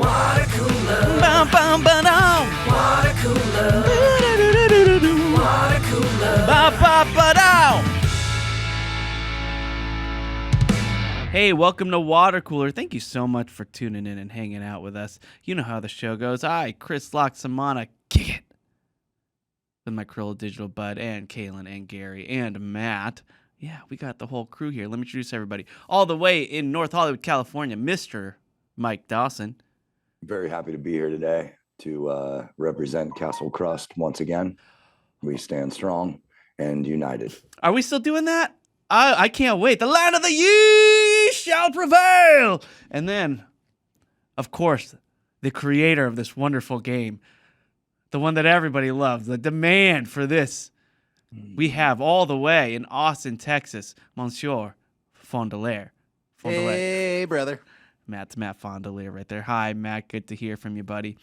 Watercooler. Watercooler. Watercooler. Hey, welcome to Watercooler. Thank you so much for tuning in and hanging out with us. You know how the show goes. I, Chris Loxamana, kick it with my Krill Digital Bud and Kaylin and Gary and Matt. Yeah, we got the whole crew here. Let me introduce everybody. All the way in North Hollywood, California, Mr. Mike Dawson. Very happy to be here today to represent Castle Crust once again. We stand strong and united. Are we still doing that? I can't wait. The land of the ye shall prevail. And then, of course, the creator of this wonderful game, the one that everybody loves, the demand for this, we have all the way in Austin, Texas, Monsieur Fondelier. Hey, brother. Matt's Matt Fondelier right there. Hi, Matt. Good to hear from you, buddy.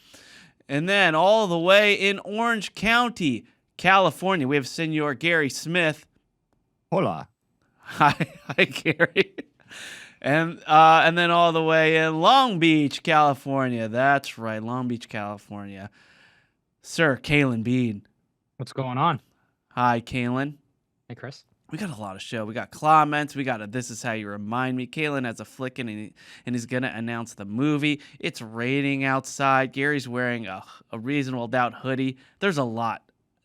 And then all the way in Orange County, California, we have Senor Gary Smith. Hola. Hi, Gary. And then all the way in Long Beach, California. That's right, Long Beach, California. Sir Kalen Bean. What's going on? Hi, Kalen. Hey, Chris. We got a lot of show. We got comments. We got a This Is How You Remind Me. Kalen has a flickin' and he's going to announce the movie. It's raining outside. Gary's wearing a Reasonable Doubt hoodie. There's a lot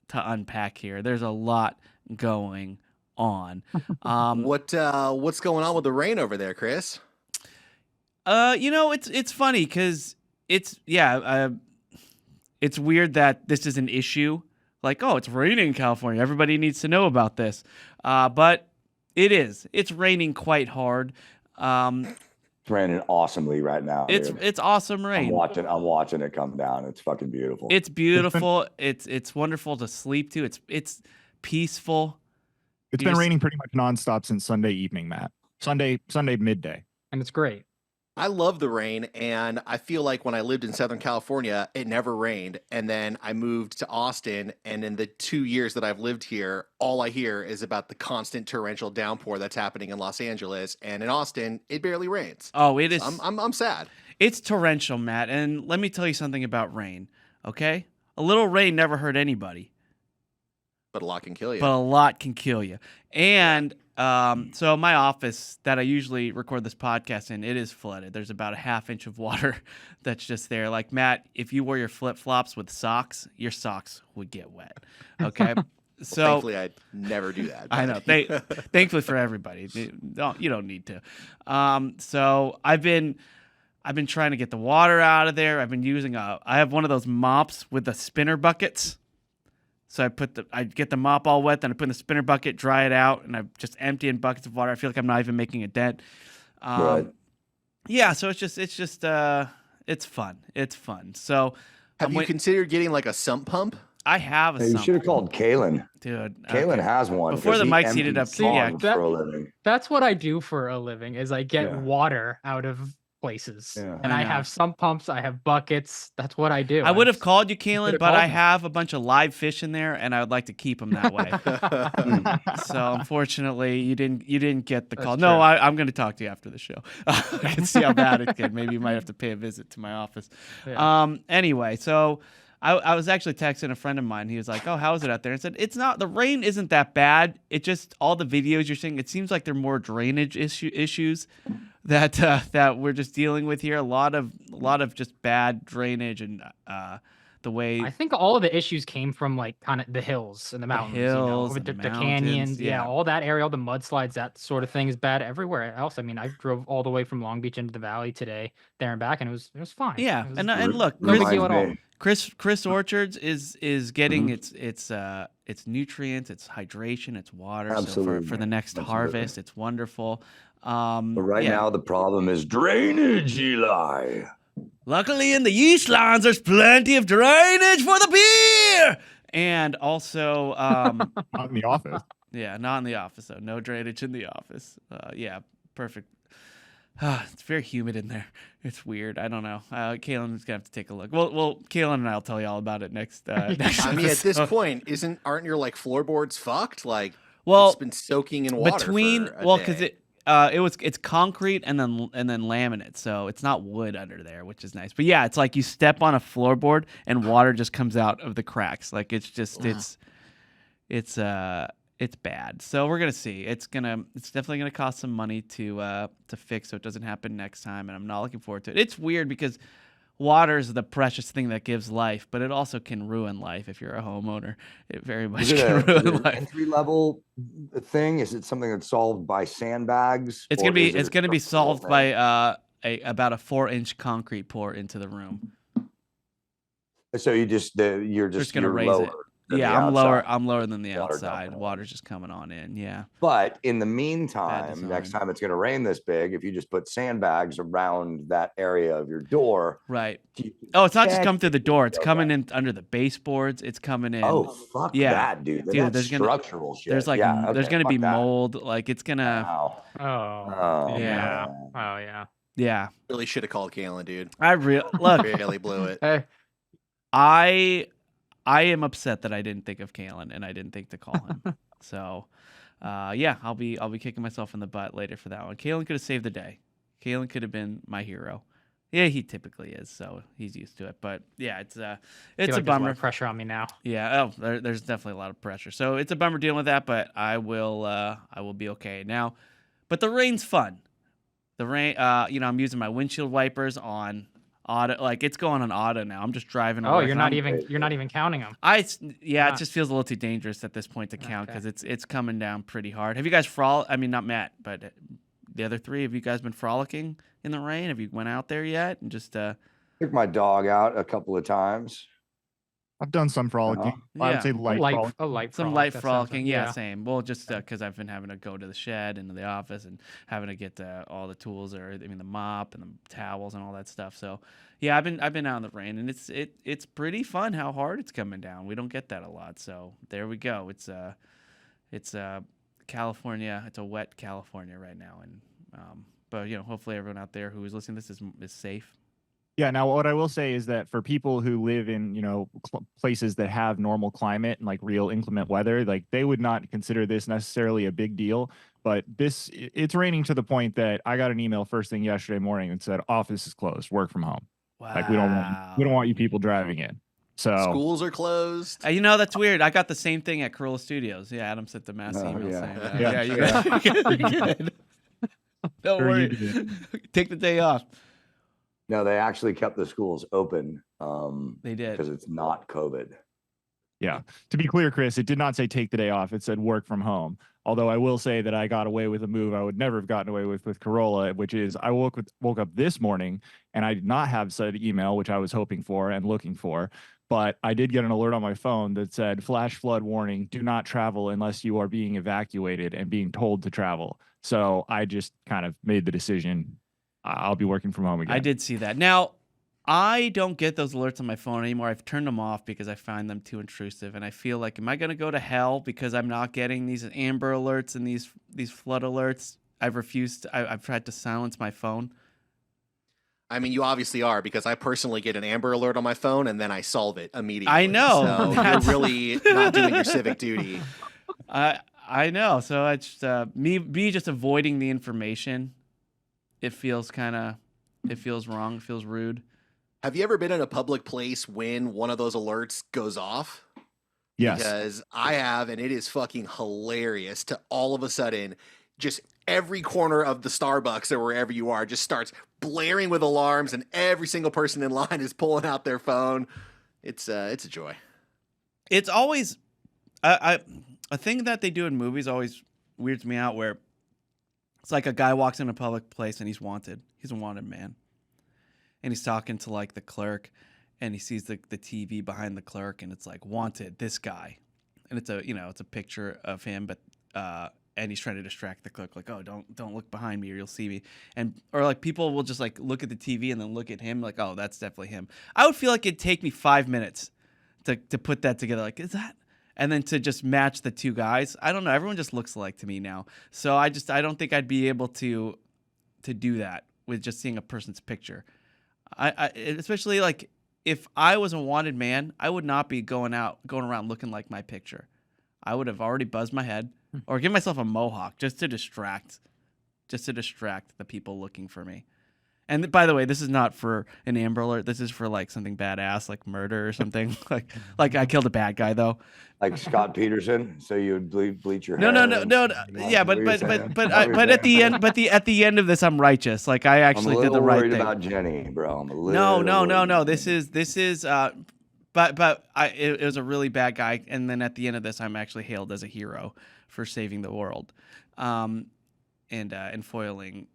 to unpack here. There's a lot going on. What's going on with the rain over there, Chris? It's funny because it's weird that this is an issue. Like, oh, it's raining in California. Everybody needs to know about this. But it is. It's raining quite hard. It's raining awesomely right now. It's awesome rain. I'm watching it come down. It's fucking beautiful. It's beautiful. It's wonderful to sleep to. It's peaceful. It's been raining pretty much nonstop since Sunday evening, Matt. Sunday midday. And it's great. I love the rain, and I feel like when I lived in Southern California, it never rained. And then I moved to Austin, and in the 2 years that I've lived here, all I hear is about the constant torrential downpour that's happening in Los Angeles. And in Austin, it barely rains. Oh, it is. I'm sad. It's torrential, Matt. And let me tell you something about rain, okay? A little rain never hurt anybody. But a lot can kill you. And so my office that I usually record this podcast in, it is flooded. There's about a half inch of water that's just there. Like, Matt, if you wore your flip-flops with socks, your socks would get wet. Okay? So thankfully, I'd never do that. I know. Thankfully for everybody. You don't need to. So I've been trying to get the water out of there. I've been using I have one of those mops with the spinner buckets. So I get the mop all wet, then I put in the spinner bucket, dry it out, and I just empty in buckets of water. I feel like I'm not even making a dent. Right. Yeah, so it's fun. It's fun. So have you considered getting like a sump pump? I have a Hey, sump. you should have called Kalen. Dude. Kalen has one. Before the mic's heated up. For a living. That's what I do for a living is I get water out of places. Yeah. And I have sump pumps. I have buckets. That's what I do. I would have called you, Kalen, but I me. have a bunch of live fish in there, and I would like to keep them that way. So unfortunately, you didn't get the call. No, I'm going to talk to you after the show. I can see how bad it could. Maybe you might have to pay a visit to my office. Yeah. Anyway, so I was actually texting a friend of mine. He was like, "Oh, how is it out there?" I said, "It's not. The rain isn't that bad. It just all the videos you're seeing. It seems like they're more drainage issues that we're just dealing with here. A lot of just bad drainage and the way I think all of the issues came from like kind of the hills and the mountains, and the the canyons, yeah, all that area, all the mudslides, that sort of thing is bad everywhere else. I mean, I drove all the way from Long Beach into the valley today, there and back, and it was fine. Yeah, and look, no big deal at all. Chris Orchards is getting its nutrients, its hydration, its water. Absolutely. So for the next harvest, it's wonderful. But right now the problem is drainage, Eli. Luckily, in the East Lines, there's plenty of drainage for the beer, and also Not in the office. Yeah, not in the office though. No drainage in the office. Yeah, perfect. It's very humid in there. It's weird. I don't know. Kaylin's gonna have to take a look. Well, Kaylin and I'll tell you all about it next. Next I mean, at this episode. point, aren't your like floorboards fucked? Like, Well, it's been soaking in water. because it's concrete and then laminate, so it's not wood under there, which is nice. But yeah, it's like you step on a floorboard and water just comes out of the cracks. Like it's just it's bad. So we're gonna see. It's definitely gonna cost some money to fix, so it doesn't happen next time. And I'm not looking forward to it. It's weird because water is the precious thing that gives life, but it also can ruin life if you're a homeowner. It very much can ruin life. Entry level thing? Is it something that's solved by sandbags? It's gonna be solved by about a 4-inch concrete pour into the room. So you're just gonna raise lower it. than Yeah, the I'm outside. lower than the Water outside. dumping. Water's just coming on in. Yeah. But in the meantime, design. next time it's going to rain this big, if you just put sandbags around that area of your door, right? Oh, it's not just coming through the door. It's coming in under the baseboards. It's coming in. Oh, fuck that, dude. Dude, that's structural shit. There's there's gonna be mold. Like it's gonna. Wow. Oh yeah. Man. Oh yeah. Yeah. Really should have called Kalen, dude. Look. Really blew it. Hey. I am upset that I didn't think of Kalen and I didn't think to call him. So, yeah, I'll be kicking myself in the butt later for that one. Kalen could have saved the day. Kalen could have been my hero. Yeah, he typically is, so he's used to it. But yeah, it's a There's a bummer. lot of pressure on me now. Yeah. Oh, there's definitely a lot of pressure. So it's a bummer dealing with that, but I will be okay now. But the rain's fun. The rain. I'm using my windshield wipers on auto, like it's going on auto now. I'm just driving. Oh, you're not even counting them. It just feels a little too dangerous at this point to count because it's coming down pretty hard. Have you guys I mean, not Matt, but the other three. Have you guys been frolicking in the rain? Have you went out there yet and just took my dog out a couple of times. I've done some frolicking. I would say light frolicking. Yeah, same. Well, just because I've been having to go to the shed and to the office and having to get all the tools, the mop and the towels and all that stuff. So yeah, I've been out in the rain and it's pretty fun how hard it's coming down. We don't get that a lot. So there we go. It's California. It's a wet California right now, and but hopefully everyone out there who is listening to this is safe. Yeah. Now, what I will say is that for people who live in, places that have normal climate and like real inclement weather, like they would not consider this necessarily a big deal. But it's raining to the point that I got an email first thing yesterday morning that said office is closed, work from home. Wow. Like we don't want you people driving in. So schools are closed. That's weird. I got the same thing at Corolla Studios. Yeah, Adam sent the mass email saying that. Yeah, you good. Don't worry. Take the day off. No, they actually kept the schools open. They did because it's not COVID. Yeah. To be clear, Chris, it did not say take the day off. It said work from home. Although I will say that I got away with a move I would never have gotten away with Corolla, which is I woke up this morning and I did not have said email, which I was hoping for and looking for. But I did get an alert on my phone that said flash flood warning, do not travel unless you are being evacuated and being told to travel. So I just kind of made the decision. I'll be working from home again. I did see that. Now, I don't get those alerts on my phone anymore. I've turned them off because I find them too intrusive. And I feel like, am I going to go to hell because I'm not getting these Amber alerts and these flood alerts? I've tried to silence my phone. I mean, you obviously are, because I personally get an Amber alert on my phone and then I solve it immediately. I know. So you're really not doing your civic duty. I know. So it's me just avoiding the information. It feels wrong. It feels rude. Have you ever been in a public place when one of those alerts goes off? Yes. Because I have, and it is fucking hilarious to all of a sudden just every corner of the Starbucks or wherever you are just starts blaring with alarms and every single person in line is pulling out their phone. It's a joy. It's always a thing that they do in movies always weirds me out, where it's like a guy walks in a public place and he's wanted. He's a wanted man. And he's talking to like the clerk and he sees the TV behind the clerk and it's like, wanted, this guy. And it's a picture of him, but and he's trying to distract the clerk, like, oh, don't look behind me or you'll see me. Or like people will just like look at the TV and then look at him like, oh, that's definitely him. I would feel like it'd take me 5 minutes to put that together. Like, is that? And then to just match the two guys. I don't know. Everyone just looks alike to me now. So I don't think I'd be able to do that with just seeing a person's picture. I especially like if I was a wanted man, I would not be going around looking like my picture. I would have already buzzed my head or give myself a mohawk just to distract just to distract the people looking for me. And by the way, this is not for an Amber Alert. This is for like something badass, like murder or something. like I killed a bad guy though. Like Scott Peterson, so you would bleach your No. hair. Yeah, but at the end of this, I'm righteous. Like I actually did the right thing. I'm a little worried about Jenny, bro. I'm a little. No. This is. But it was a really bad guy, and then at the end of this, I'm actually hailed as a hero for saving the world, and foiling.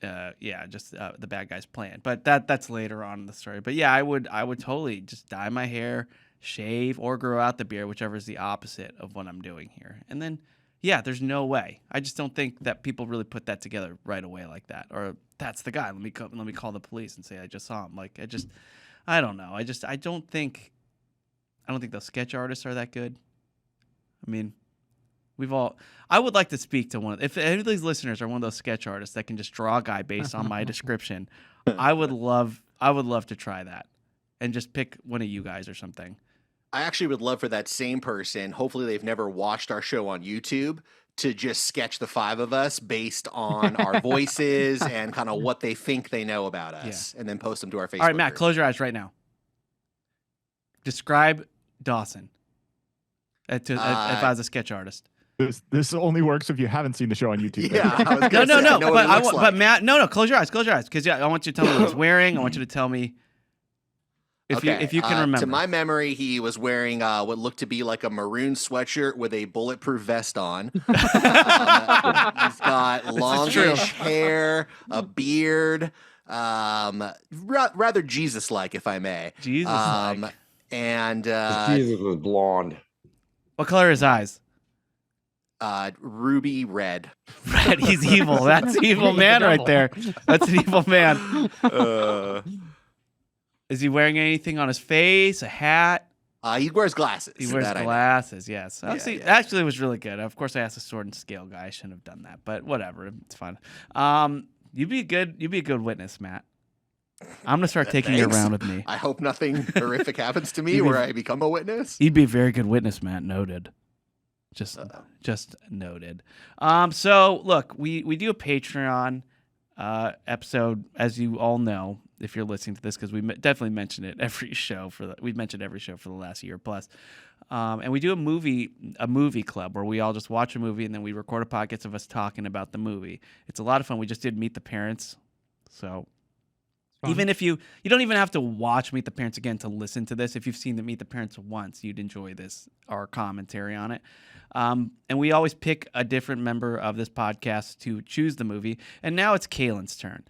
The bad guy's plan. But that's later on in the story. But yeah, I would totally just dye my hair, shave, or grow out the beard, whichever is the opposite of what I'm doing here. And then, yeah, there's no way. I just don't think that people really put that together right away like that. Or that's the guy. Let me call the police and say I just saw him. Like I don't know. I don't think those sketch artists are that good. I mean, I would like to speak to one. If any of these listeners are one of those sketch artists that can just draw a guy based on my description, I would love to try that and just pick one of you guys or something. I actually would love for that same person, hopefully they've never watched our show on YouTube, to just sketch the five of us based on our voices and kind of what they think they know about us, and then post them to our Facebook. All right, Matt, close your eyes right now. Describe Dawson if I was a sketch artist. This only works if you haven't seen the show on YouTube. Yeah, but Matt, no, close your eyes, because I want you to tell me what he's wearing. I want you to tell me if you can remember. To my memory, he was wearing what looked to be like a maroon sweatshirt with a bulletproof vest on. He's got longish hair, a beard, rather Jesus-like, if I may. Jesus-like. And Jesus was blonde. What color are his eyes? Ruby red. Red. He's evil. That's an evil man right there. That's an evil man. Is he wearing anything on his face? A hat? He wears glasses. He wears glasses. Yes. Actually, it was really good. Of course, I asked a sword and scale guy. I shouldn't have done that, but whatever. It's fun. You'd be a good witness, Matt. I'm gonna start taking you around with me. I hope nothing horrific happens to me where I become a witness. You'd be a very good witness, Matt. Noted. Just noted. So look, we do a Patreon episode, as you all know, if you're listening to this, because we definitely mention it every show we've mentioned every show for the last year plus. And we do a movie club where we all just watch a movie and then we record a podcast of us talking about the movie. It's a lot of fun. We just did Meet the Parents, so. Even if you don't even have to watch Meet the Parents again to listen to this. If you've seen the Meet the Parents once, you'd enjoy our commentary on it. And we always pick a different member of this podcast to choose the movie. And now it's Kaylin's turn.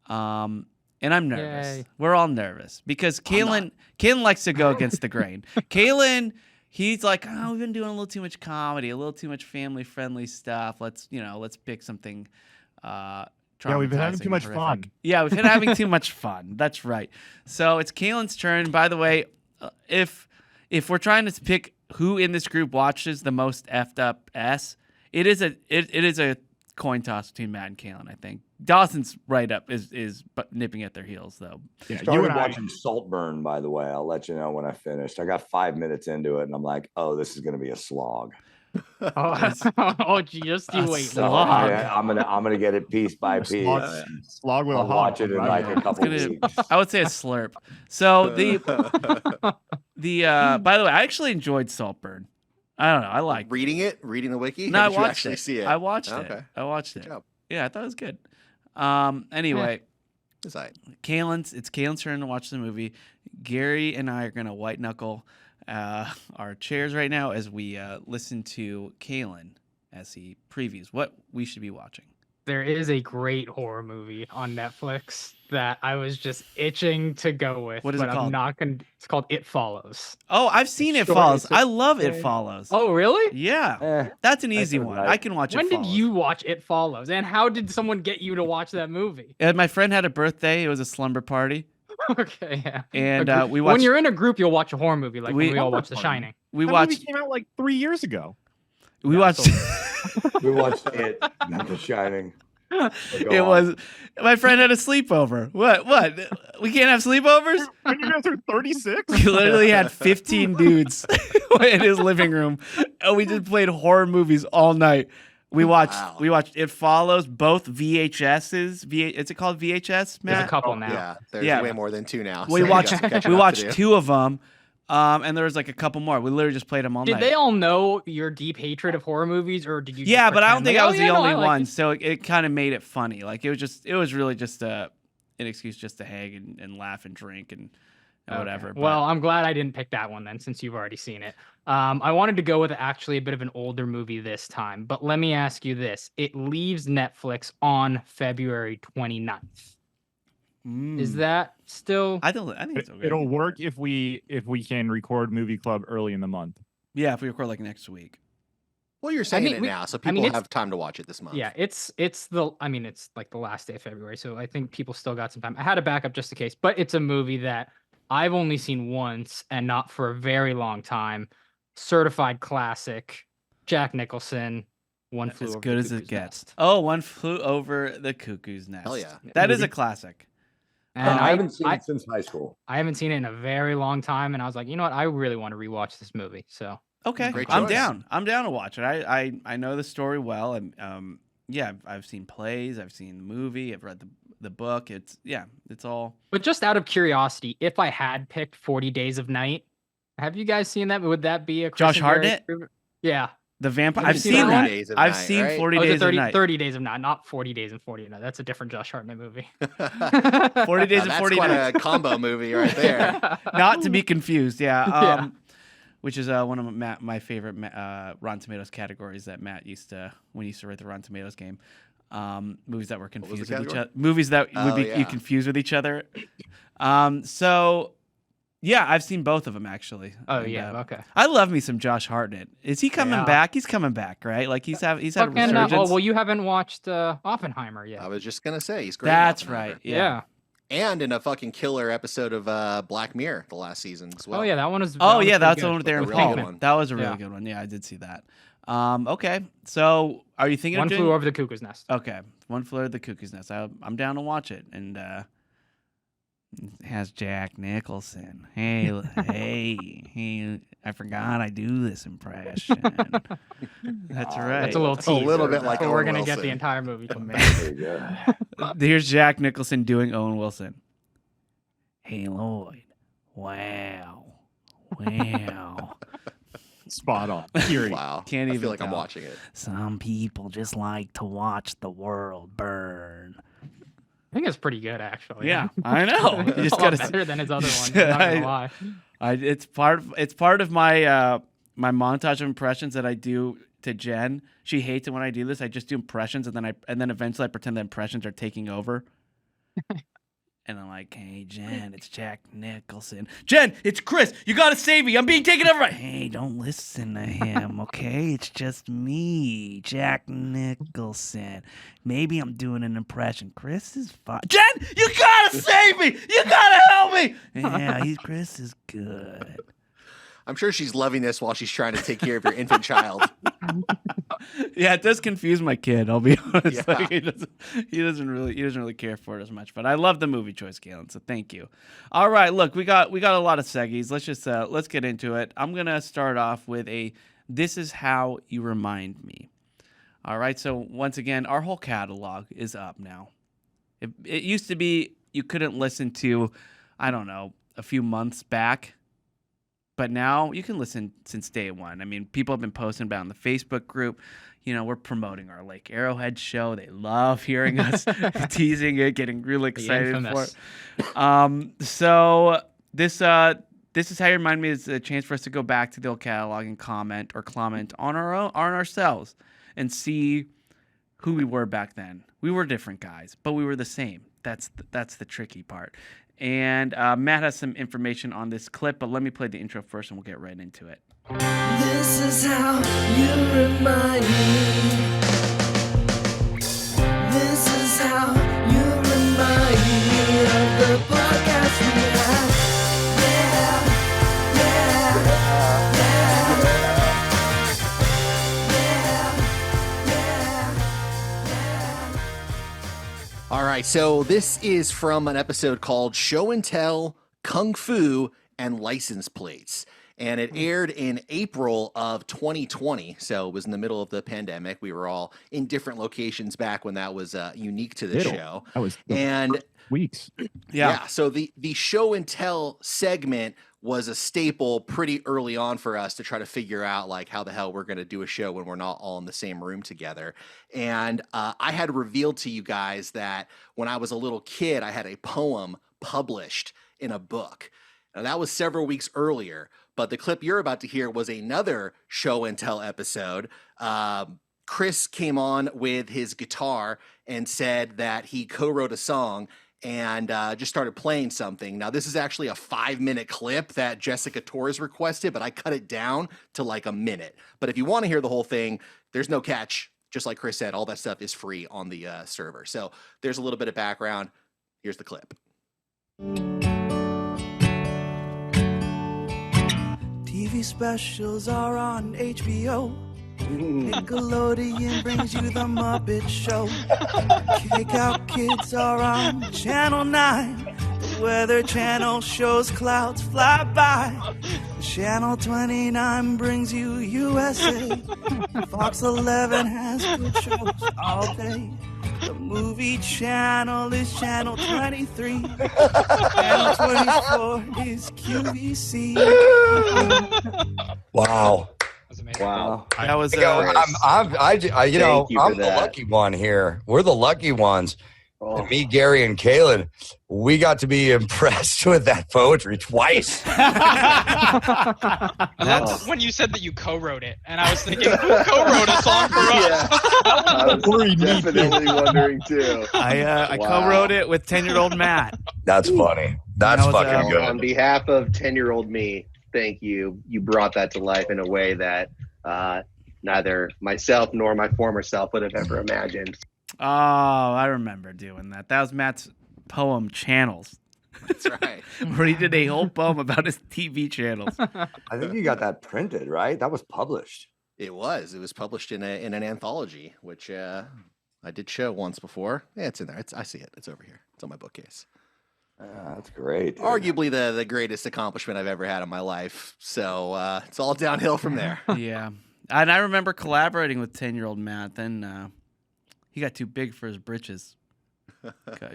And I'm nervous. Yay. We're all nervous because Kaylin likes to go against the grain. Kaylin, he's like, we've been doing a little too much comedy, a little too much family-friendly stuff. Let's pick something. Yeah, we've been having too much fun. Yeah, we've been having too much fun. That's right. So it's Kaylin's turn. By the way, if we're trying to pick who in this group watches the most effed up S, it is a coin toss between Matt and Kaylin, I think. Dawson's right up is nipping at their heels though. Yeah, started watching Saltburn, by the way. I'll let you know when I finished. I got 5 minutes into it and I'm like, oh, this is gonna be a slog. Just you wait. I'm gonna get it piece by piece. Slog with I'll watch it in like a couple weeks. I would say a slurp. So the by the way, I actually enjoyed Saltburn. I don't know. I like reading the wiki. No, I watched it. See it. I watched it. Good job. Yeah, I thought it was good. Anyway, it's Kaylin's turn to watch the movie. Gary and I are gonna white knuckle our chairs right now as we listen to Kaylin as he previews what we should be watching. There is a great horror movie on Netflix that I was just itching to go with. What is it called? It's called It Follows. Oh, I've seen It Follows. I love It Follows. Oh, really? Yeah. That's an easy one. I can watch It Follows. When did you watch It Follows? And how did someone get you to watch that movie? My friend had a birthday. It was a slumber party. Okay, yeah. And we watched. When you're in a group, you'll watch a horror movie, like when we all watched The Shining. That movie came out like 3 years ago. We watched. We watched it, not The Shining. It was. My friend had a sleepover. What? We can't have sleepovers? When you guys are 36? He literally had 15 dudes in his living room, and we just played horror movies all night. We watched Wow. It Follows, both VHSs. Is it called VHS, There's a Matt? couple now. Yeah, there's Yeah. way more than 2 now. We so you watched got some catching we up to watched do. 2 of them, and there was like a couple more. We literally just played them all Did night. they all know your deep hatred of horror movies, or did you? Yeah, just but I don't pretend think like, I "Oh, was yeah, the no, only I like one, it." so it kind of made it funny. Like it was really just an excuse just to hang and laugh and drink and Okay. whatever. But Well, I'm glad I didn't pick that one then, since you've already seen it. I wanted to go with actually a bit of an older movie this time, but let me ask you this: it leaves Netflix on February 29th. Is that still? I think it's okay. It'll work if we can record Movie Club early in the month. Yeah, if we record like next week. Well, you're saying mean, it we- now, so I mean, people it's- have time to watch it this month. Yeah, it's like the last day of February, so I think people still got some time. I had a backup just in case, but it's a movie that I've only seen once and not for a very long time. Certified classic, Jack Nicholson, One Flew As Over good the as it Cuckoo's gets. Nest. Oh, One Flew Over the Cuckoo's Nest. Hell yeah. That is Movie. a classic. And I haven't seen it since high school. I haven't seen it in a very long time, and I was like, you know what? I really want to rewatch this movie. So Okay, Great I'm choice. down. I'm down to watch it. I know the story well. And yeah, I've seen plays. I've seen the movie. I've read the book. It's all. But just out of curiosity, if I had picked 40 Days of Night, have you guys seen that? Would that be a Josh Chris and Gary Hartnett? favorite? Yeah. The vampire. Have I've you seen seen that that. one? 40 Days of I've Night, seen right? 40 Oh, is it Days of Night. 30 Days of Night, not 40 Days and 40 Nights. That's a different Josh Hartnett movie. 40 Days and That's 40 quite Nights. a combo movie right there. Not to be confused. Yeah. Yeah. Which is one of my favorite Rotten Tomatoes categories that Matt used to when he used to write the Rotten Tomatoes game. Movies that were was the confused with each category? other. Movies that would Oh, be yeah. you confused with each other. So yeah, I've seen both of them actually. Oh, And, yeah. Okay. I love me some Josh Hartnett. Is he coming Yeah. back? He's coming back, right? Like he's had a Fucking, resurgence. well, you haven't watched Oppenheimer yet. I was just going to say, he's great. in That's Oppenheimer. right. yeah. And in a fucking killer episode of Black Mirror the last season as well. Oh, yeah. That one is. Oh yeah, that's the one one with Aaron With Pinkman. Pinkman. That was a really Yeah. good one. Yeah, I did see that. Okay, so are you thinking One of doing? Flew Over the Cuckoo's Nest. Okay, One Flew Over the Cuckoo's Nest. I'm down to watch it, and it has Jack Nicholson. Hey, hey! I forgot I do this impression. That's right. That's a little It's a little teaser. bit like So we're Owen gonna get Wilson. the entire movie from me. There you go. Here's Jack Nicholson doing Owen Wilson. Hey Lloyd, wow. Spot on. Period. Wow. Can't I even feel like I'm tell. watching it. Some people just like to watch the world burn. I think it's pretty good, actually. Yeah, I know. You just a lot gotta better than his other ones. I'm not gonna lie. It's part of my my montage of impressions that I do to Jen. She hates it when I do this. I just do impressions and then eventually I pretend the impressions are taking over. And I'm like, hey Jen, it's Jack Nicholson. Jen, it's Chris. You gotta save me. I'm being taken over. Hey, don't listen to him, okay? It's just me, Jack Nicholson. Maybe I'm doing an impression. Chris is fine. Jen, you gotta save me. You gotta help me. Yeah, Chris is good. I'm sure she's loving this while she's trying to take care of your infant child. Yeah, it does confuse my kid. I'll be honest. Yeah. Like, he doesn't really care for it as much. But I love the movie choice, Galen. So thank you. All right, look, we got a lot of seggies. Let's get into it. I'm gonna start off with "This is how you remind me." All right. So once again, our whole catalog is up now. It used to be you couldn't listen to, I don't know, a few months back. But now you can listen since day one. I mean, people have been posting about it in the Facebook group. You know, we're promoting our Lake Arrowhead show. They love hearing us teasing it, getting really excited for it. So this is how you remind me is a chance for us to go back to the old catalog and comment on ourselves and see who we were back then. We were different guys, but we were the same. That's the tricky part. And Matt has some information on this clip, but let me play the intro first and we'll get right into it. This is how you remind me. This is how you remind me of the podcast we have. Yeah, yeah, yeah, yeah. All right, so this is from an episode called Show and Tell, Kung Fu, and License Plates. and it aired in April of 2020. So it was in the middle of the pandemic. We were all in different locations back when that was unique to the show. That was and weeks. Yeah. So the show and tell segment was a staple pretty early on for us to try to figure out like how the hell we're going to do a show when we're not all in the same room together. And I had revealed to you guys that when I was a little kid, I had a poem published in a book. Now that was several weeks earlier, but the clip you're about to hear was another show and tell episode. Chris came on with his guitar and said that he co-wrote a song and just started playing something. Now, this is actually a 5-minute clip that Jessica Torres requested, but I cut it down to like a minute. But if you want to hear the whole thing, there's no catch. Just like Chris said, all that stuff is free on the server. So there's a little bit of background. Here's the clip. TV specials are on HBO. Nickelodeon brings you the Muppet Show. Kick Out Kids are on Channel 9. The Weather Channel shows clouds fly by. Channel 29 brings you USA. Fox 11 has good shows all day. The movie channel is Channel 23. Channel 24 is QVC. Wow. Wow. That was I'm the that. lucky one here. We're the lucky ones. Oh. And me, Gary, and Kaylin, we got to be impressed with that poetry twice. That's when you said that you co-wrote it, and I was thinking, who co-wrote a song for us? I was definitely wondering too. I co-wrote it with 10-year-old Matt. That's funny. That's That was, fucking On good. behalf of 10-year-old me, thank you. You brought that to life in a way that neither myself nor my former self would have ever imagined. Oh, I remember doing that. That was Matt's poem Channels. That's right. Where he did a whole poem about his TV channels. I think you got that printed, right? That was published. It was published in an anthology, which I did show once before. Yeah, it's in there. I see it. It's over here. It's on my bookcase. That's great. Dude. Arguably the greatest accomplishment I've ever had in my life. So it's all downhill from there. Yeah. And I remember collaborating with 10-year-old Matt. Then he got too big for his britches.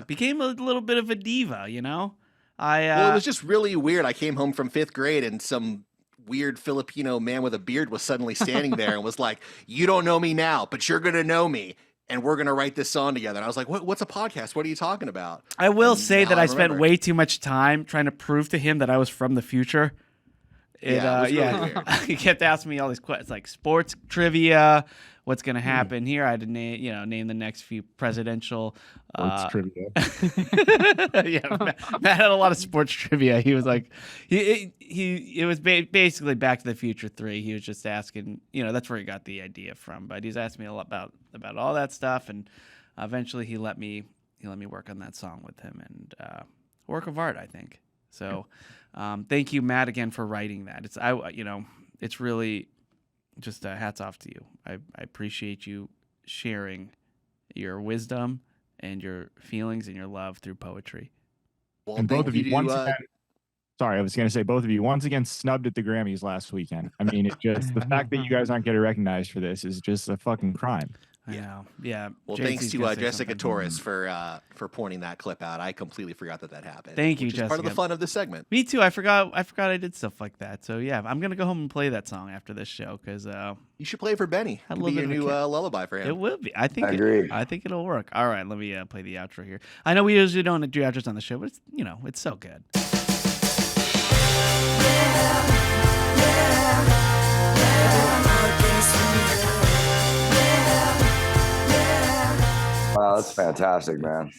Became a little bit of a diva, you know? Well, it was just really weird. I came home from 5th grade and some weird Filipino man with a beard was suddenly standing there and was like, "You don't know me now, but you're going to know me. And we're going to write this song together." And I was like, what's a podcast? What are you talking about? I will And say now that I spent remember. way too much time trying to prove to him that I was from the future. It was really weird. He kept asking me all these questions, like sports trivia. What's going to happen here? I had to name the next few presidential. Sports trivia. Yeah, Matt had a lot of sports trivia. He was like, it was basically Back to the Future 3. He was just asking, that's where he got the idea from. But he's asking me a lot about all that stuff, and eventually he let me work on that song with him, and work of art, I think. So, thank you, Matt, again for writing that. It's really just hats off to you. I appreciate you sharing your wisdom and your feelings and your love through poetry. Well, And both thank of you to, once again, sorry, I was going to say both of you once again snubbed at the Grammys last weekend. I mean, the fact that you guys aren't getting recognized for this is just a fucking crime. I know. Yeah. Well, JC's thanks to gonna say Jessica something. Torres for pointing that clip out. I completely forgot that happened. Thank you, which is part of the Jessica. fun of this segment. Me too. I forgot I did stuff like that. So yeah, I'm gonna go home and play that song after this show because You should play it for Benny. Had a It'll be little your bit of new a lullaby for him. it will be. I think. I agree. I think it'll work. All right, let me play the outro here. I know we usually don't do outros on the show, but it's so good. Wow, that's fantastic, man.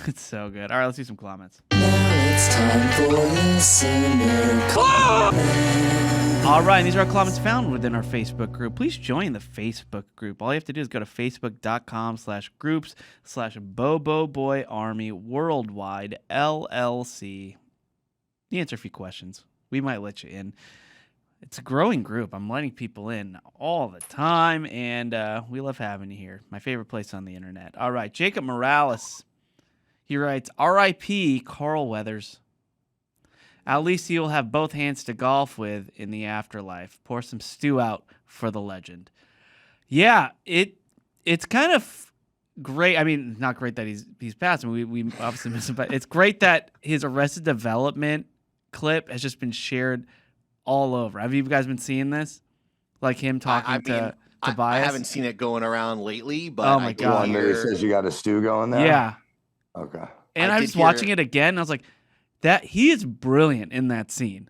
It's so good. All right, let's do some comments. Now it's time for listener comments. All right, these are our comments found within our Facebook group. Please join the Facebook group. All you have to do is go to facebook.com/groups/BoboBoyArmy Worldwide LLC. You answer a few questions. We might let you in. It's a growing group. I'm letting people in all the time, and we love having you here. My favorite place on the internet. All right, Jacob Morales. He writes, R.I.P. Carl Weathers. At least you'll have both hands to golf with in the afterlife. Pour some stew out for the legend. Yeah, it's kind of great. I mean, not great that he's passing. We obviously miss him, but it's great that his Arrested Development clip has just been shared all over. Have you guys been seeing this? Like him talking to Tobias? I haven't seen it going around lately, but oh my God. One that he says you got a stew going there? Yeah. Okay. And I was watching it again, and I was like, that he is brilliant in that scene.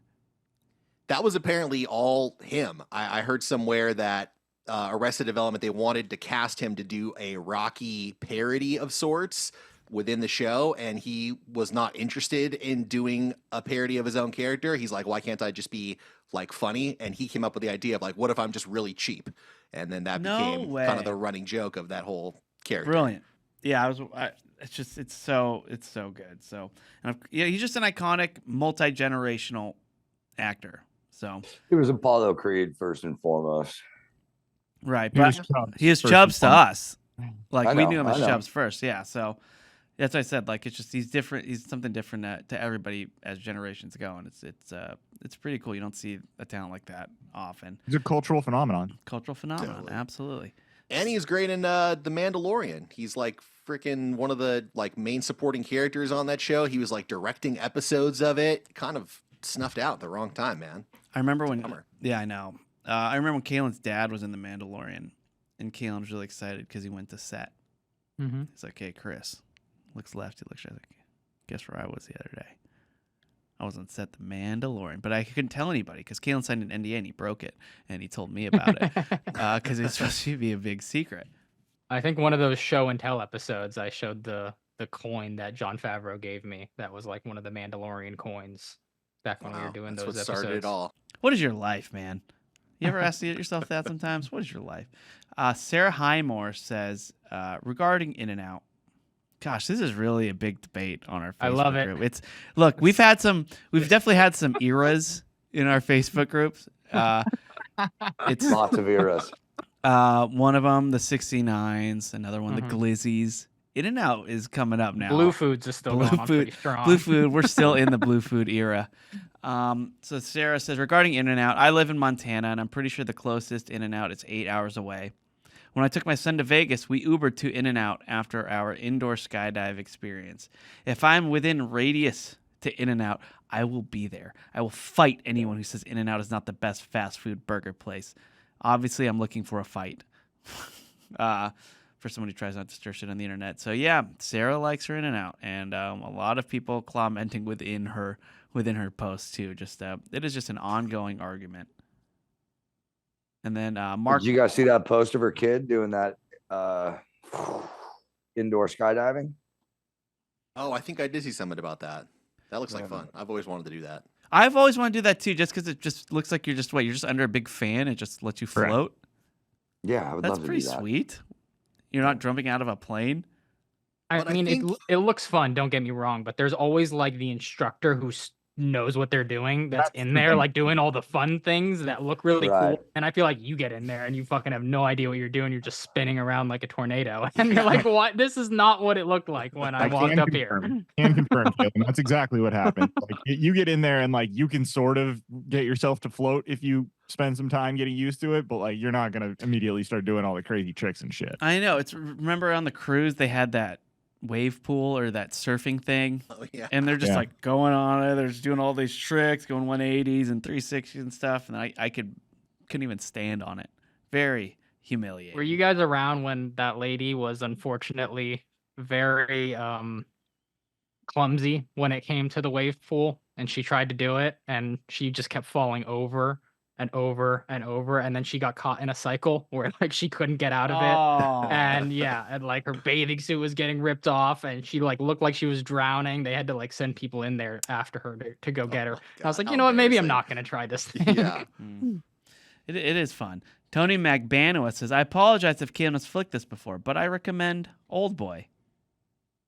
That was apparently all him. I heard somewhere that Arrested Development, they wanted to cast him to do a Rocky parody of sorts within the show, and he was not interested in doing a parody of his own character. He's like, why can't I just be like funny? And he came up with the idea of like, what if I'm just really cheap? And then that became kind of the running joke of that whole character. Brilliant. Yeah, it's so good. So, he's just an iconic, multi-generational actor. So he was Apollo Creed first and foremost. Right, but he is Chubbs to us. Like we knew him as Chubbs first. Yeah, so that's what I said. Like it's just he's different. He's something different to everybody as generations go, and it's pretty cool. You don't see a talent like that often. He's a cultural phenomenon. Totally. Absolutely. And he's great in The Mandalorian. He's like freaking one of the like main supporting characters on that show. He was like directing episodes of it. Kind of snuffed out at the wrong time, man. I remember when. Yeah, I know. I remember when Kalen's dad was in The Mandalorian, and Kalen was really excited because he went to set. Mm-hmm. He's like, "Hey, Chris," looks left, he looks right. Like, guess where I was the other day? I was on set The Mandalorian, but I couldn't tell anybody because Kalen signed an NDA and he broke it, and he told me about it because it's supposed to be a big secret. I think one of those show and tell episodes, I showed the coin that Jon Favreau gave me. That was like one of the Mandalorian coins back when we were doing those episodes. Started it all. What is your life, man? You ever ask yourself that sometimes? What is your life? Sarah Highmore says, regarding In-N-Out, gosh, this is really a big debate on our Facebook I love group. it. We've definitely had some eras in our Facebook groups. It's lots of eras. One of them, the 69s, another one, the Glizzies. In-N-Out is coming up now. Blue Foods is still going on pretty strong. Blue Food, we're still in the Blue Food era. So Sarah says, regarding In-N-Out, I live in Montana, and I'm pretty sure the closest In-N-Out is 8 hours away. When I took my son to Vegas, we Ubered to In-N-Out after our indoor skydive experience. If I'm within radius to In-N-Out, I will be there. I will fight anyone who says In-N-Out is not the best fast food burger place. Obviously, I'm looking for a fight. For someone who tries not to stir shit on the internet. So yeah, Sarah likes her In-N-Out, and a lot of people commenting within her post too. Just it is just an ongoing argument. And then Mark, did you guys see that post of her kid doing that indoor skydiving? Oh, I think I did see something about that. That looks like fun. I've always wanted to do that. I've always wanted to do that too, just because it just looks like you're just under a big fan. It just lets you float. Yeah, I would love to do that. That's pretty sweet. You're not jumping out of a plane. I mean, it looks fun. Don't get me wrong, but there's always like the instructor who knows what they're doing. That's in there, like doing all the fun things that look really cool. And I feel like you get in there and you fucking have no idea what you're doing. You're just spinning around like a tornado, and you're like, "What? This is not what it looked like when I walked up here." Can confirm, Caleb. That's exactly what happened. Like, you get in there and like you can sort of get yourself to float if you spend some time getting used to it, but like you're not gonna immediately start doing all the crazy tricks and shit. I know. Remember on the cruise they had that wave pool or that surfing thing, and they're just like going on it. They're just doing all these tricks, going 180s and 360s and stuff, and I couldn't even stand on it. Very humiliating. Were you guys around when that lady was unfortunately very clumsy when it came to the wave pool, and she tried to do it and she just kept falling over and over and over, and then she got caught in a cycle where like she couldn't get out of it, and like her bathing suit was getting ripped off, and she like looked like she was drowning. They had to like send people in there after her to go get her. God, I was like, you know what, maybe I'm not gonna try this thing. Yeah. It is fun. Tony McBanoa says, I apologize if Keanu has flicked this before, but I recommend Old Boy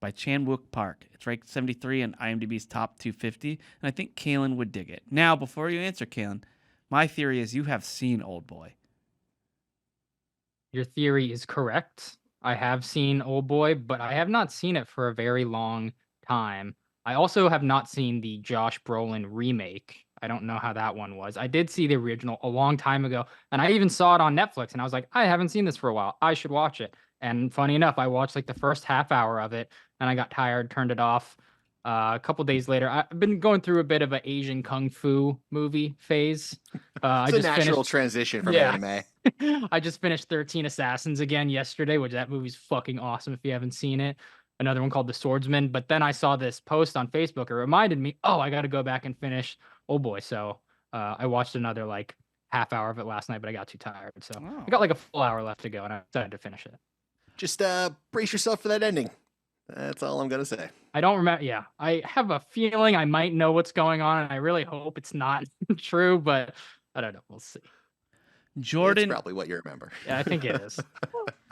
by Chan Wook Park. It's ranked 73 in IMDb's top 250, and I think Kalen would dig it. Now, before you answer, Kalen, my theory is you have seen Old Boy. Your theory is correct. I have seen Old Boy, but I have not seen it for a very long time. I also have not seen the Josh Brolin remake. I don't know how that one was. I did see the original a long time ago, and I even saw it on Netflix, and I was like, I haven't seen this for a while. I should watch it. And funny enough, I watched like the first half hour of it, and I got tired, turned it off. A couple days later, I've been going through a bit of an Asian kung fu movie phase. It's a natural transition from anime. I just finished 13 Assassins again yesterday, which that movie's fucking awesome if you haven't seen it. Another one called The Swordsman. But then I saw this post on Facebook. It reminded me, oh, I got to go back and finish Old Boy. So I watched another like half hour of it last night, but I got too tired. So I got like a full hour left to go, and I decided to finish it. Just brace yourself for that ending. That's all I'm going to say. I don't remember. Yeah, I have a feeling I might know what's going on, and I really hope it's not true, but I don't know. We'll see. Jordan, it's probably what you remember. Yeah, I think it is.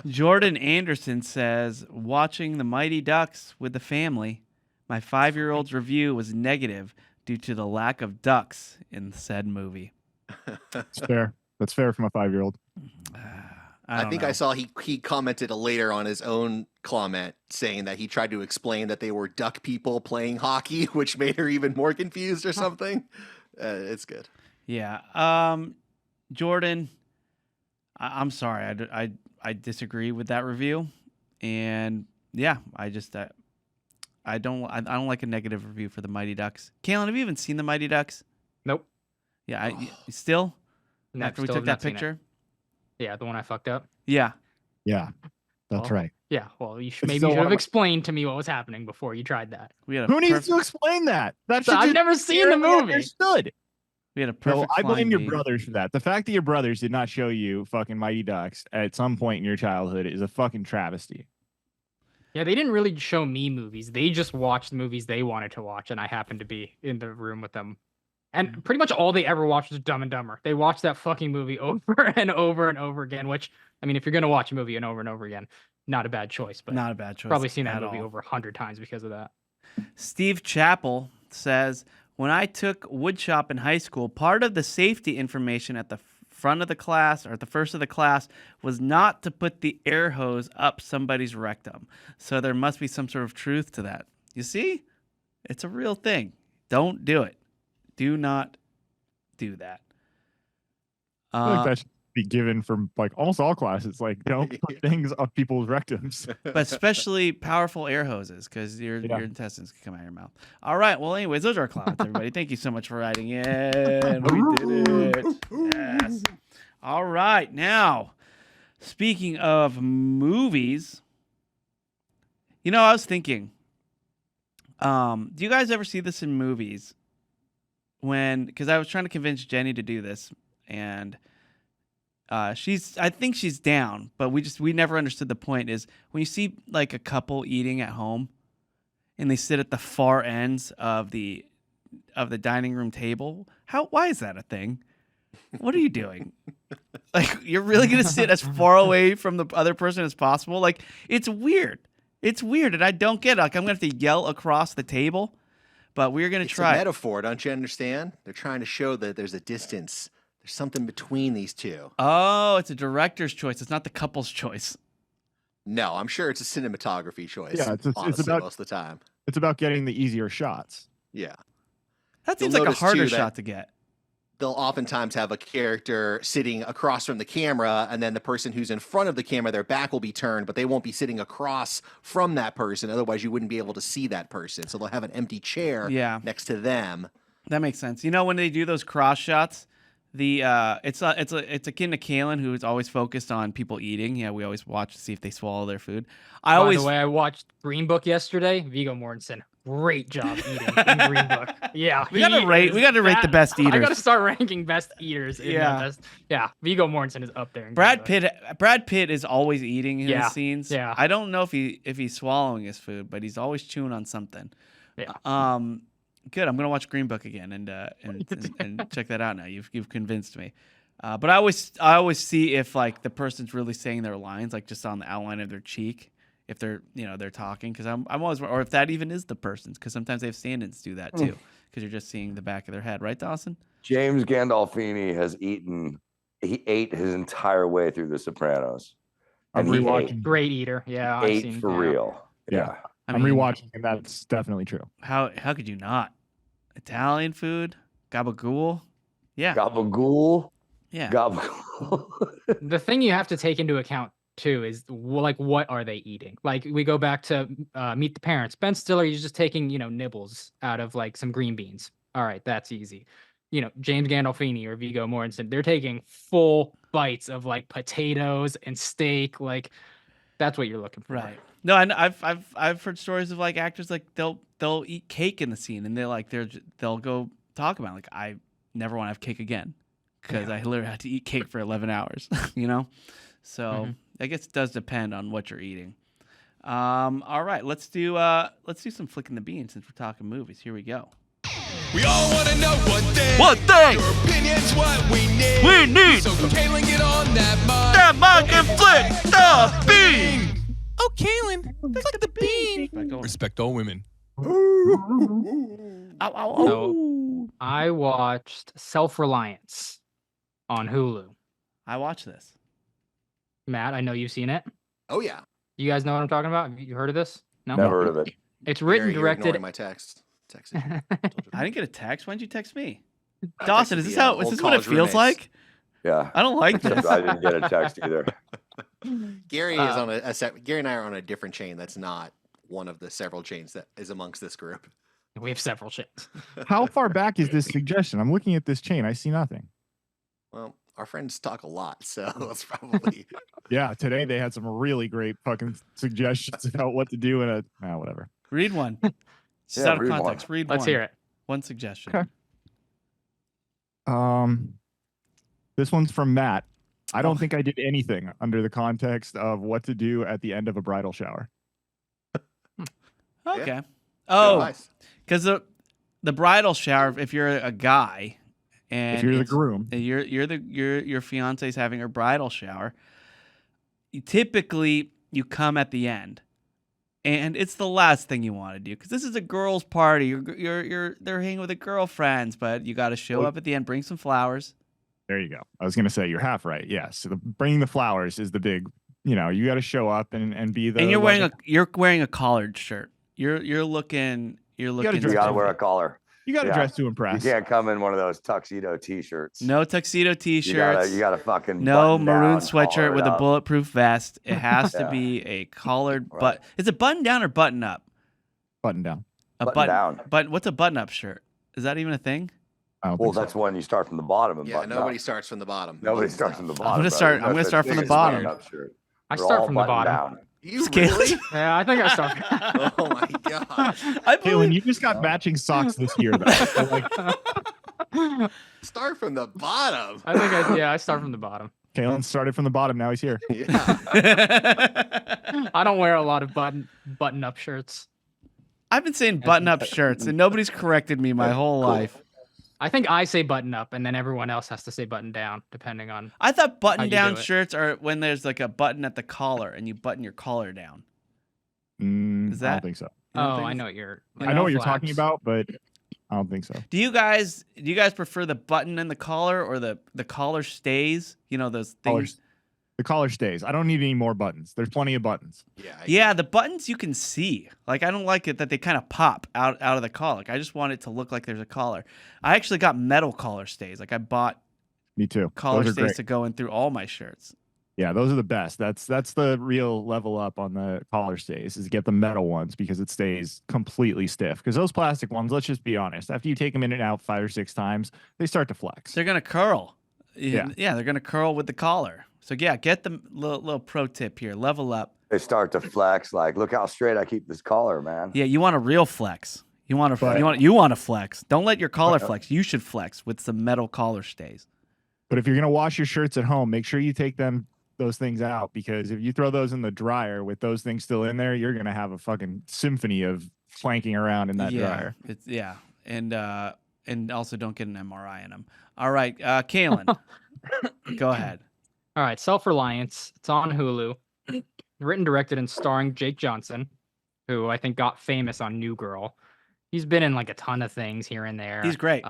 Jordan Anderson says, watching the Mighty Ducks with the family, my 5-year-old's review was negative due to the lack of ducks in said movie. That's fair. That's fair from a 5-year-old. I think I saw he commented later on his own comment saying that he tried to explain that they were duck people playing hockey, which made her even more confused or something. It's good. Yeah. Jordan, I'm sorry. I disagree with that review. And yeah, I don't like a negative review for the Mighty Ducks. Kalen, have you even seen the Mighty Ducks? Nope. Yeah. Still? No, after we still took have that not seen picture? it. Yeah, the one I fucked up. Yeah. Yeah. That's right. Yeah. Well, you should have explained to me what was happening before you tried that. Who needs to explain that? I've never seen the movie. Understood. We had a perfect. I blame your brothers for that. The fact that your brothers did not show you fucking Mighty Ducks at some point in your childhood is a fucking travesty. Yeah, they didn't really show me movies. They just watched the movies they wanted to watch, and I happened to be in the room with them. And pretty much all they ever watched was Dumb and Dumber. They watched that fucking movie over and over and over again, which, I mean, if you're going to watch a movie over and over again, not a bad choice. But not a bad choice. Probably seen that movie over 100 times because of that. Steve Chappell says, when I took woodshop in high school, part of the safety information at the front of the class or at the first of the class was not to put the air hose up somebody's rectum. So there must be some sort of truth to that. You see? It's a real thing. Don't do it. Do not do that. I feel like that should be given from like almost all classes. Like, don't put things up people's rectums. But especially powerful air hoses, because your intestines can come out of your mouth. All right. Well, anyways, those are our comments, everybody. Thank you so much for writing in. We did it. Yes. All right. Now, speaking of movies, I was thinking, do you guys ever see this in movies? Because I was trying to convince Jenny to do this, and I think she's down, but we never understood the point is when you see like a couple eating at home and they sit at the far ends of the dining room table. Why is that a thing? What are you doing? Like, you're really going to sit as far away from the other person as possible? Like, it's weird. It's weird, and I don't get it. Like, I'm going to have to yell across the table. But we're going to try. It's a metaphor, don't you understand? They're trying to show that there's a distance. There's something between these two. Oh, it's a director's choice. It's not the couple's choice. No, I'm sure it's a cinematography choice. Yeah, it's about most of the time. It's about getting the easier shots. Yeah. That seems like a harder shot to get. They'll oftentimes have a character sitting across from the camera, and then the person who's in front of the camera, their back will be turned, but they won't be sitting across from that person. Otherwise, you wouldn't be able to see that person. So they'll have an empty chair next to them. That makes sense. When they do those cross shots, it's akin to Kalen, who is always focused on people eating. Yeah, we always watch to see if they swallow their food. By the way, I watched Green Book yesterday. Viggo Mortensen, great job eating in Green Book. Yeah, we gotta rate the best eaters. I gotta start ranking best eaters. Viggo Mortensen is up there. Brad Pitt is always eating in his scenes. Yeah, I don't know if he's swallowing his food, but he's always chewing on something. Yeah. Good. I'm gonna watch Green Book again and check that out now. You've convinced me. But I always see if like the person's really saying their lines, like just on the outline of their cheek, if they're they're talking. Because I'm always, or if that even is the person's. Because sometimes they have stand-ins do that too. Because you're just seeing the back of their head, right, Dawson? James Gandolfini he ate his entire way through The Sopranos. And great eater. Yeah, Ate for real. Yeah. I'm rewatching, and that's definitely true. How could you not? Italian food, gabagool. Yeah. Gabagool. Yeah. Gabagool. The thing you have to take into account too is like, what are they eating? Like, we go back to Meet the Parents. Ben Stiller, he's just taking, nibbles out of like some green beans. All right, that's easy. James Gandolfini or Viggo Mortensen, they're taking full bites of like potatoes and steak. Like, that's what you're looking for. Right. No, and I've heard stories of like actors like they'll eat cake in the scene, and they'll go talk about it, like, I never want to have cake again because I literally had to eat cake for 11 hours. So I guess it does depend on what you're eating. All right, let's do some flicking the beans since we're talking movies. Here we go. We all want to know one thing. What thing? Your opinion's what we need. We need. So Kaylin, get on that mic. That mic and flick the bean. Oh, Kaylin, flick the bean. Respect all women. So I watched Self-Reliance on Hulu. I watched this. Matt, I know you've seen it. Oh yeah. You guys know what I'm talking about? Have you heard of this? No. Never heard of it. It's written, You're directed. ignoring my text. I didn't get a text. Why'd you text me? I Dawson, texted is this the, how? Is old this what it college feels roommates. like? Yeah. I don't like this. I didn't get a text either. Gary is on Gary and I are on a different chain. That's not one of the several chains that is amongst this group. We have several chains. How far back is this suggestion? I'm looking at this chain. I see nothing. Well, our friends talk a lot, so it's probably. Yeah, today they had some really great fucking suggestions about what to do in a whatever. Read one. It's Yeah, out of read context. one. Read Let's one. hear it. One suggestion. Okay. This one's from Matt. I don't think I did anything under the context of what to do at the end of a bridal shower. Okay. Yeah. Oh, Nice. because the bridal shower, if you're a guy, and If you're the it's- groom, and your fiance's having her bridal shower, typically you come at the end, and it's the last thing you want to do because this is a girls' party. They're hanging with their girlfriends, but you got to show up at the end, bring some flowers. there you go. I was gonna say you're half right. Yes, so bringing the flowers is the big. You got to show up and be the. And you're wearing a collared shirt. You're looking. You gotta wear a collar. You got to Yeah. dress to You impress. can't come in one of those tuxedo T-shirts. No tuxedo You T-shirts. gotta fucking No button maroon down, sweatshirt collar with it a up. bulletproof vest. It has to Yeah. be a collared Right. but is it button down or button up? Button down. A Button down. But what's a button up shirt? Is that even a thing? I don't Well, think so. that's when you start from the bottom and Yeah, button nobody up. starts from the bottom. Nobody starts from the bottom. gonna brother. start- I'm That's gonna the start from the biggest bottom. button-up shirt. I They're start all from the buttoned bottom. down. You Scales. really? Yeah, I think I start. Oh my god. I Kaylin, believe you just got matching socks this year. Though. So, like, Start from the bottom. I start from the bottom. Kaylin started from the bottom. Now he's here. Yeah. I don't wear a lot of button up shirts. I've been saying button up shirts and nobody's corrected me my whole life. I think I say button up, and then everyone else has to say button down, depending on. I thought button you down do it. shirts are when there's like a button at the collar and you button your collar down. Is I that- don't think so. You don't Oh, think I it's- know what you're. I know what you're talking about, but I don't think so. Do you guys prefer the button in the collar or the collar stays? You know those things. The collar stays. I don't need any more buttons. There's plenty of buttons. Yeah, the buttons you can see. Like I don't like it that they kind of pop out of the collar. Like, I just want it to look like there's a collar. I actually got metal collar stays. Like I bought Me too. collar Those are stays great. to go in through all my shirts. Yeah, those are the best. That's the real level up on the collar stays is get the metal ones because it stays completely stiff. Because those plastic ones, let's just be honest, after you take them in and out 5 or 6 times, they start to flex. They're gonna curl. Yeah. Yeah, they're gonna curl with the collar. So yeah, get the little pro tip here. Level up. They start to flex. Like, look how straight I keep this collar, man. Yeah, you want a real flex. You want But- to flex. Don't let your collar flex. You should flex with some metal collar stays. But if you're gonna wash your shirts at home, make sure you take those things out because if you throw those in the dryer with those things still in there, you're gonna have a fucking symphony of flanking around in that dryer. And also don't get an MRI in them. All right, Kaylin, go ahead. All right, Self-Reliance. It's on Hulu. Written, directed, and starring Jake Johnson, who I think got famous on New Girl. He's been in like a ton of things here and there. He's great.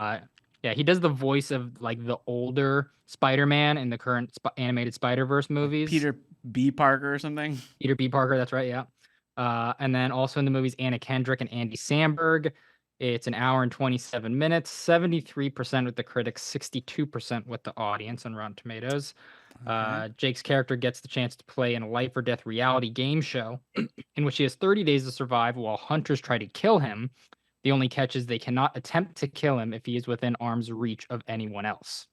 Yeah, he does the voice of like the older Spider-Man in the current animated Spider-Verse movies. Peter B. Parker or something. Peter B. Parker, that's right, yeah. And then also in the movies, Anna Kendrick and Andy Samberg. It's an hour and 27 minutes, 73% with the critics, 62% with the audience on Rotten Tomatoes. Jake's character gets the chance to play in a life or death reality game show in which he has 30 days to survive while hunters try to kill him. The only catch is they cannot attempt to kill him if he is within arm's reach of anyone else.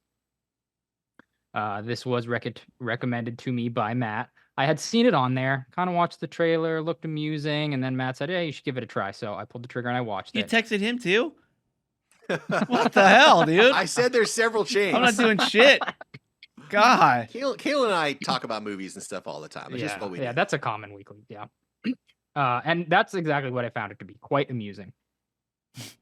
This was recommended to me by Matt. I had seen it on there, kind of watched the trailer, looked amusing, and then Matt said, hey, you should give it a try. So I pulled the trigger and I watched You it. texted him too? What the hell, dude? I said there's several chains. I'm not doing shit. God. Kayla and I talk about movies and stuff all the time. It's just what we do. That's a common weekly. Yeah. And that's exactly what I found it to be. Quite amusing.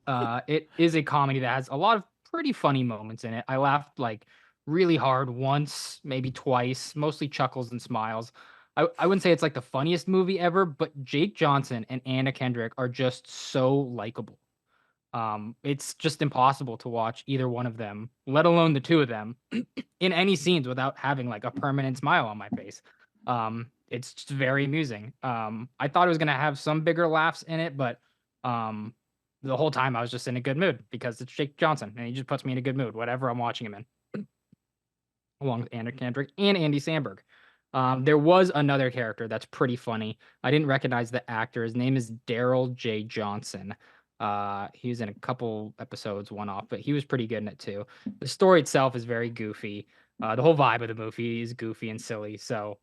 It is a comedy that has a lot of pretty funny moments in it. I laughed like really hard once, maybe twice, mostly chuckles and smiles. I wouldn't say it's like the funniest movie ever, but Jake Johnson and Anna Kendrick are just so likable. It's just impossible to watch either one of them, let alone the two of them, in any scenes without having like a permanent smile on my face. It's just very amusing. I thought it was gonna have some bigger laughs in it, but the whole time I was just in a good mood because it's Jake Johnson and he just puts me in a good mood, whatever I'm watching him in. Along with Anna Kendrick and Andy Samberg. There was another character that's pretty funny. I didn't recognize the actor. His name is Daryl J. Johnson. He was in a couple episodes, one-off, but he was pretty good in it too. The story itself is very goofy. The whole vibe of the movie is goofy and silly. So,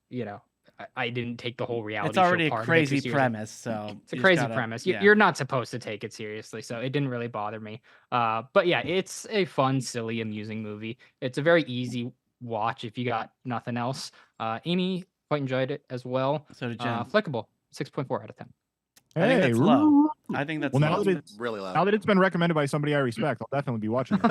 I didn't take the whole reality. It's already show a crazy premise, so it's a crazy premise. You're not supposed to take it seriously, so it didn't really bother me. But yeah, it's a fun, silly, amusing movie. It's a very easy watch if you got nothing else. Amy quite enjoyed it as well. So did Jen. Flickable, 6.4 out of 10. I think that's low. I think that's now low. that it's really low. Now that it's been recommended by somebody I respect, I'll definitely be watching it.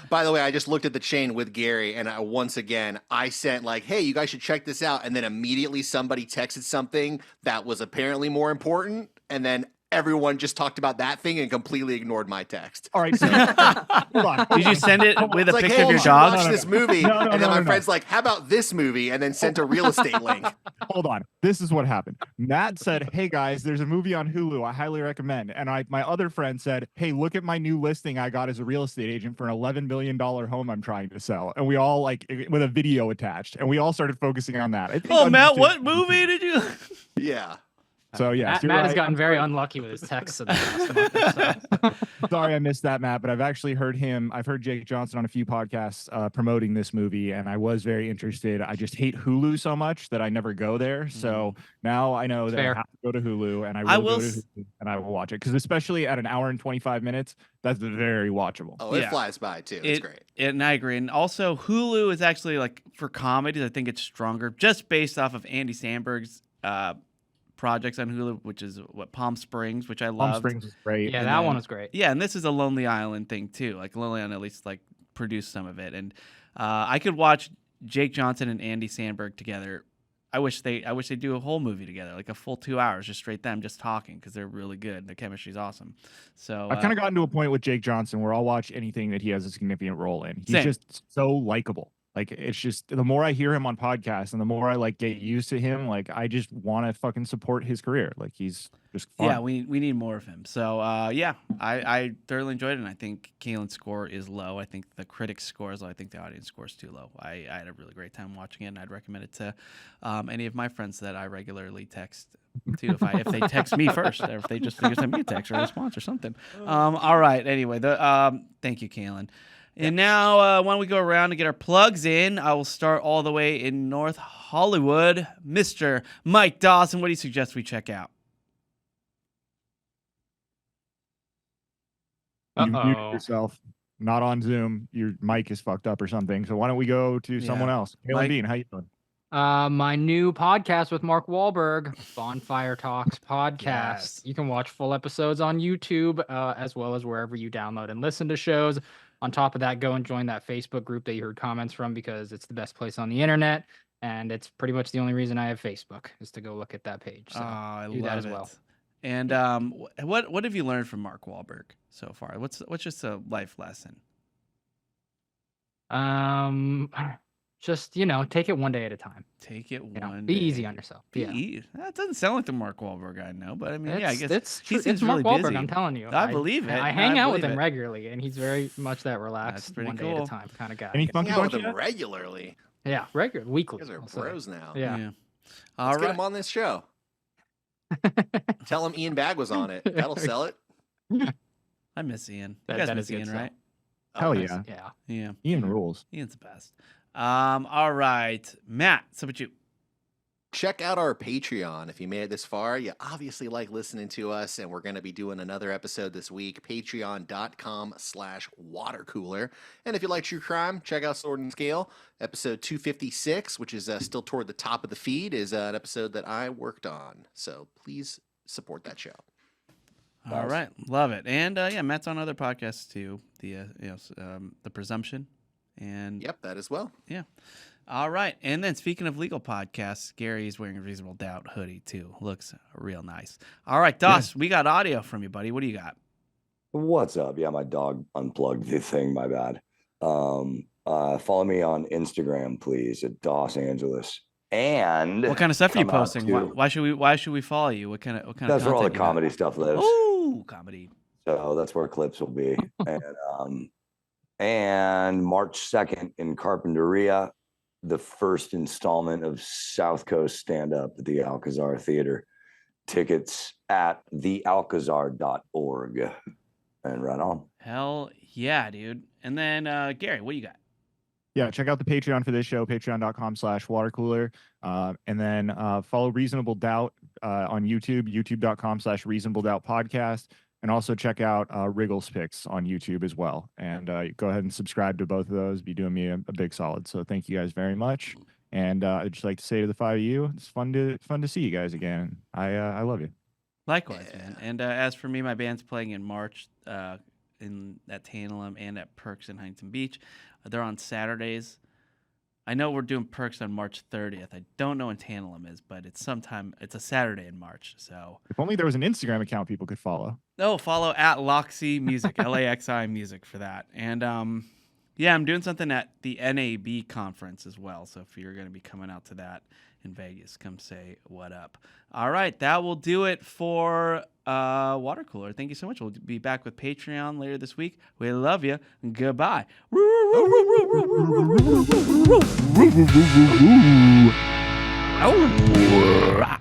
By the way, I just looked at the chain with Gary, and once again, I sent like, hey, you guys should check this out. And then immediately somebody texted something that was apparently more important. And then everyone just talked about that thing and completely ignored my text. All right. So, hold on. Did you send it with a It's like, picture hey, of you your should dog? watch this movie. And then my no. friend's like, how about this movie? And then sent a real estate link. Hold on. This is what happened. Matt said, hey guys, there's a movie on Hulu I highly recommend. And my other friend said, hey, look at my new listing I got as a real estate agent for an $11 million home I'm trying to sell. And we all with a video attached. And we all started focusing on that. Oh, Matt, what movie did you? Yeah. So yeah, Matt has gotten very unlucky with his texts in the last month or so. Sorry I missed that, Matt, but I've actually heard Jake Johnson on a few podcasts promoting this movie, and I was very interested. I just hate Hulu so much that I never go there. So now I know that I have to go to Hulu, and I will go to Hulu, and I will watch it. Because especially at an hour and 25 minutes, that's very watchable. Oh, it flies by too. It's great. And I agree. And also Hulu is actually like for comedies, I think it's stronger just based off of Andy Samberg's projects on Hulu, which is Palm Springs, which I love. Palm Springs is great. Yeah, that one was great. Yeah, and this is a Lonely Island thing too. Like Lonely Island at least like produced some of it, and I could watch Jake Johnson and Andy Samberg together. I wish they do a whole movie together, like a full 2 hours, just straight them just talking because they're really good. Their chemistry's awesome. So I've kind of gotten to a point with Jake Johnson where I'll watch anything that he has a significant role in. He's just so likable. Like, it's just the more I hear him on podcasts and the more I like get used to him, like I just want to fucking support his career. Like he's just fun. Yeah, we need more of him. So I thoroughly enjoyed it, and I think Kalen's score is low. I think the critics' score is low. I think the audience score is too low. I had a really great time watching it, and I'd recommend it to any of my friends that I regularly text to if they text me first, or if they just send me a text or a response or something. All right. Anyway, thank you, Kalen. And now, why don't we go around and get our plugs in? I will start all the way in North Hollywood. Mr. Mike Dawson, what do you suggest we check out? You muted yourself. Not on Zoom. Your mic is fucked up or something. So why don't we go to someone else? Kalen Bean, how you doing? My new podcast with Mark Wahlberg, Bonfire Talks Podcast. Yes. You can watch full episodes on YouTube, as well as wherever you download and listen to shows. On top of that, go and join that Facebook group that you heard comments from, because it's the best place on the internet, and it's pretty much the only reason I have Facebook is to go look at that page. So I do love that as it. well. And what have you learned from Mark Wahlberg so far? What's just a life lesson? just take it one day at a time. Take it one. Be day. easy on yourself. That doesn't sound like the Mark Wahlberg I know, but I mean, I guess it's he true. seems It's Mark really Wahlberg. busy. I'm telling you. I believe it. I hang out with him it. regularly, and he's very much that relaxed, pretty one day cool. at a time kind of guy. Any Hang funky out with bunch him yet? regularly. Yeah, regular, weekly. You guys are I'll say. bros now. Yeah. Let's get him on this show. Tell him Ian Bag was on it. That'll sell it. I miss Ian. You That- guys that miss is good Ian, stuff. right? Hell nice. yeah. Yeah. Ian rules. Ian's the best. All right, Matt. So about you? Check out our Patreon. If you made it this far, you obviously like listening to us, and we're going to be doing another episode this week. Patreon.com/watercooler. And if you like true crime, check out Sword and Scale. Episode 256, which is still toward the top of the feed, is an episode that I worked on. So please support that show. All right, love it. And Matt's on other podcasts too. The Presumption, and Yep, that as well. yeah. All right, and then speaking of legal podcasts, Gary's wearing a Reasonable Doubt hoodie too. Looks real nice. All right, Doss, we got audio from you, buddy. What do you got? What's up? Yeah, my dog unplugged the thing. My bad. Follow me on Instagram, please, at Dos Angeles. And What kind of stuff are you come out posting? to- Why should we follow you? What kind of That's where all the content you got? comedy stuff lives. Ooh, comedy. So that's where clips will be. And March 2nd in Carpinteria, the first installment of South Coast Stand Up at the Alcazar Theater. Tickets at thealcazar.org. And right on. Hell yeah, dude. And then Gary, what do you got? Yeah, check out the Patreon for this show, patreon.com/watercooler. And then follow Reasonable Doubt on YouTube, youtube.com/Reasonable Doubt Podcast. And also check out Wriggles Picks on YouTube as well. And go ahead and subscribe to both of those. Be doing me a big solid. So thank you guys very much. And I'd just like to say to the five of you, it's fun to see you guys again. I love you. Likewise, man. And as for me, my band's playing in March at Tantalum and at Perks in Huntington Beach. They're on Saturdays. I know we're doing Perks on March 30th. I don't know when Tantalum is, but it's a Saturday in March. So If only there was an Instagram account people could follow. follow at Loxy Music, LAXI Music for that. And I'm doing something at the NAB conference as well. So if you're going to be coming out to that in Vegas, come say what up. All right, that will do it for Watercooler. Thank you so much. We'll be back with Patreon later this week. We love you. Goodbye. Oh.